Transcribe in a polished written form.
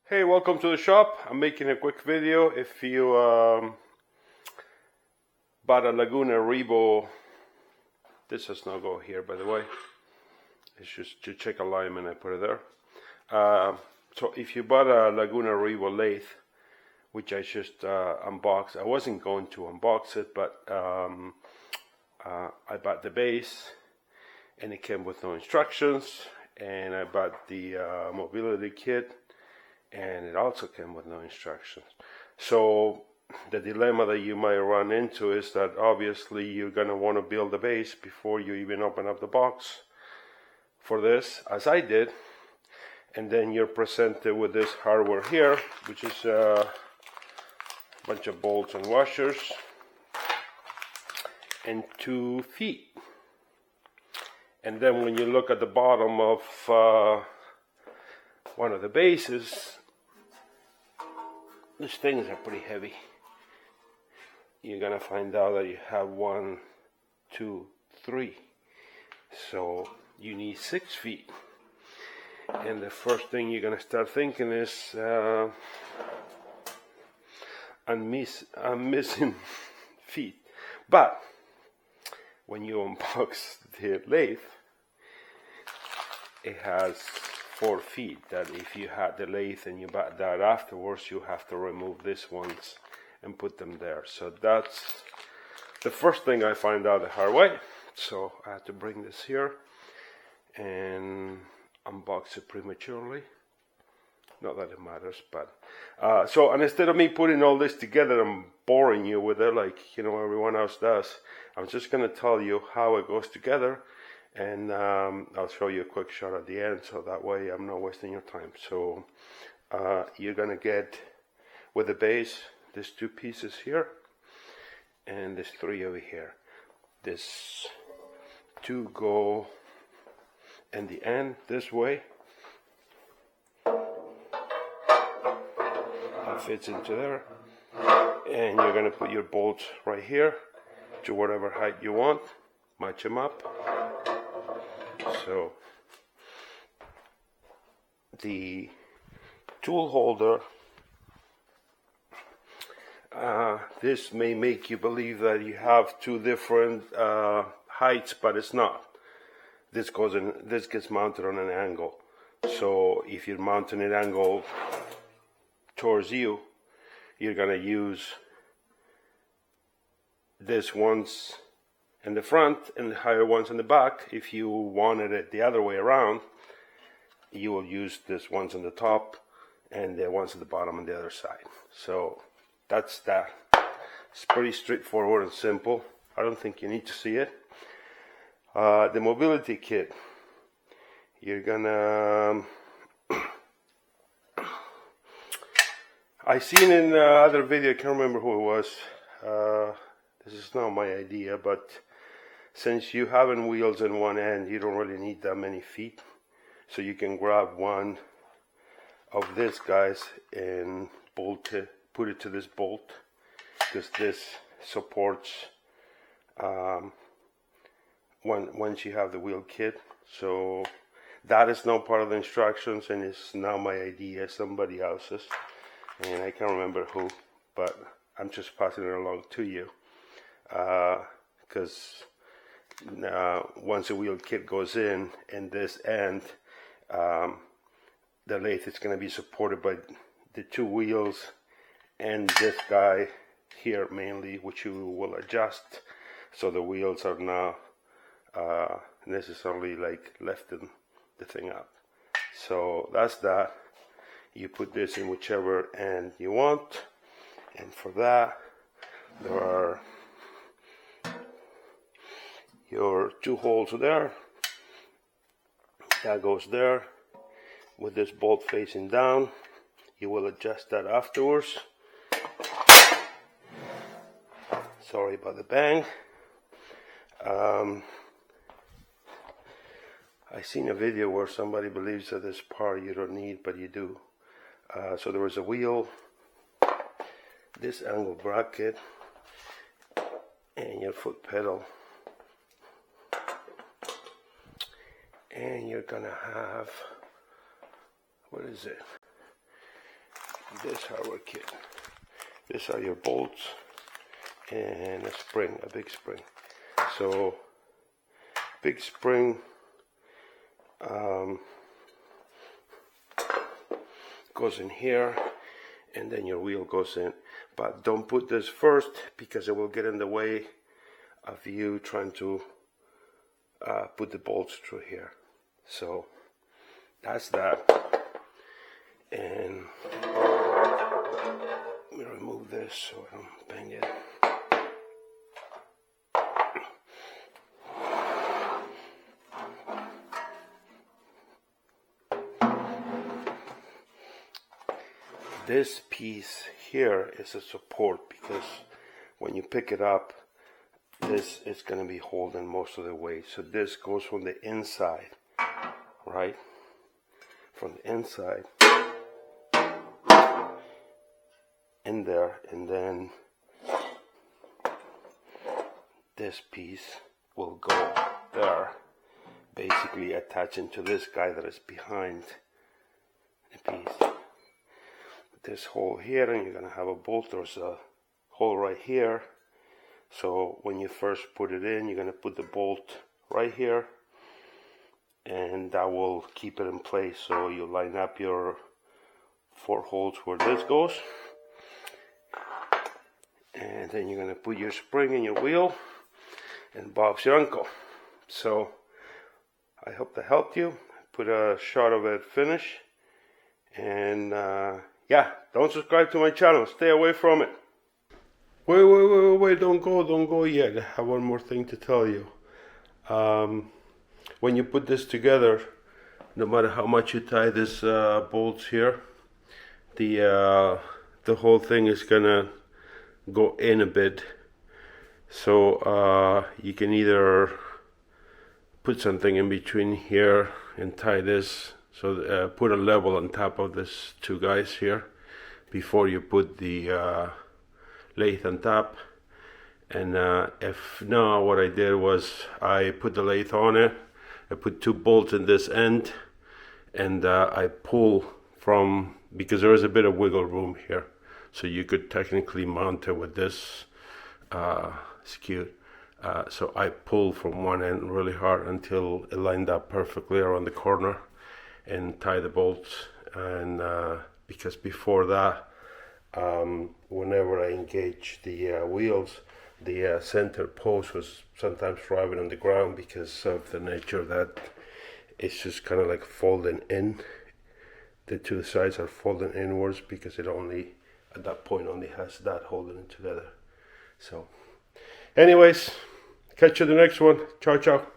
Hey, welcome to the shop. I'm making a quick video. If you bought a Laguna Revo, this does not go here, by the way. It's just to check alignment, I put it there. So if you bought a Laguna Revo lathe, which I just unboxed, I wasn't going to unbox it, but I bought the base, and it came with no instructions, and I bought the mobility kit, and it also came with no instructions. So the dilemma that you might run into is that obviously you're going to want to build a base before you even open up the box for this, as I did, and then you're presented with this hardware here, which is a bunch of bolts and washers and 2 feet. And then when you look at the bottom of one of the bases, these things are pretty heavy. You're gonna find out that you have 1, 2, 3. So you need 6 feet. And the first thing you're gonna start thinking is, I'm missing feet. But when you unbox the lathe, it has 4 feet that if you had the lathe and you bought that afterwards, you have to remove these ones and put them there. So that's the first thing I find out the hard way. So I had to bring this here and unbox it prematurely. Not that it matters, but so, and instead of me putting all this together and boring you with it like everyone else does, I'm just gonna tell you how it goes together. And I'll show you a quick shot at the end, so that way I'm not wasting your time. So you're gonna get, with the base, these 2 pieces here, and there's 3 over here. This 2 go in the end this way. That fits into there, and you're gonna put your bolts right here to whatever height you want. Match them up. So the tool holder, this may make you believe that you have 2 different heights, but it's not. This gets mounted on an angle. So if you're mounting an angle towards you, you're gonna use this ones in the front and the higher ones in the back. If you wanted it the other way around, you will use this ones on the top and the ones at the bottom on the other side. So that's that. It's pretty straightforward and simple. I don't think you need to see it. The mobility kit, you're gonna I seen in other video, I can't remember who it was. This is not my idea, but since you having wheels in one end, you don't really need that many feet. So you can grab one of these guys and bolt it, put it to this bolt, because this supports once you have the wheel kit. So that is not part of the instructions, and it's not my idea, somebody else's, and I can't remember who, but I'm just passing it along to you, because once the wheel kit goes in this end, the lathe is going to be supported by the 2 wheels and this guy here mainly, which you will adjust so the wheels are not necessarily like lifting the thing up. So that's that. You put this in whichever end you want, and for that there are your 2 holes there. That goes there with this bolt facing down. You will adjust that afterwards. Sorry about the bang. I seen a video where somebody believes that this part you don't need, but you do. So there was a wheel, this angle bracket, and your foot pedal. And you're gonna have, what is it? this hardware kit. These are your bolts and a spring, a big spring. So big spring goes in here, and then your wheel goes in. But don't put this first because it will get in the way of you trying to put the bolts through here. So that's that. And let me remove this so I don't bang it. This piece here is a support because when you pick it up, this is going to be holding most of the weight. So this goes from the inside, right? From the inside in there, and then this piece will go there, basically attaching to this guy that is behind the piece. This hole here, and you're gonna have a bolt. There's a hole right here, so when you first put it in, you're gonna put the bolt right here, and that will keep it in place. So you line up your 4 holes where this goes, and then you're gonna put your spring in your wheel, and Bob's your uncle. So I hope that helped you. Put a shot of it finish, and yeah, don't subscribe to my channel. Stay away from it. Wait, don't go yet. I have one more thing to tell you. When you put this together, no matter how much you tie this bolts here, the whole thing is gonna go in a bit. So you can either put something in between here and tie this. So put a level on top of this 2 guys here before you put the lathe on top. And if not, what I did was I put the lathe on it. I put 2 bolts in this end, and I pull from, because there is a bit of wiggle room here, so you could technically mount it with this skewed. So I pull from one end really hard until it lined up perfectly around the corner, and tie the bolts. And because before that, whenever I engage the wheels, the center post was sometimes driving on the ground because of the nature that it's just kind of like folding in. The 2 sides are folding inwards because it only, at that point, only has that holding it together. So anyways, catch you the next one. Ciao, ciao.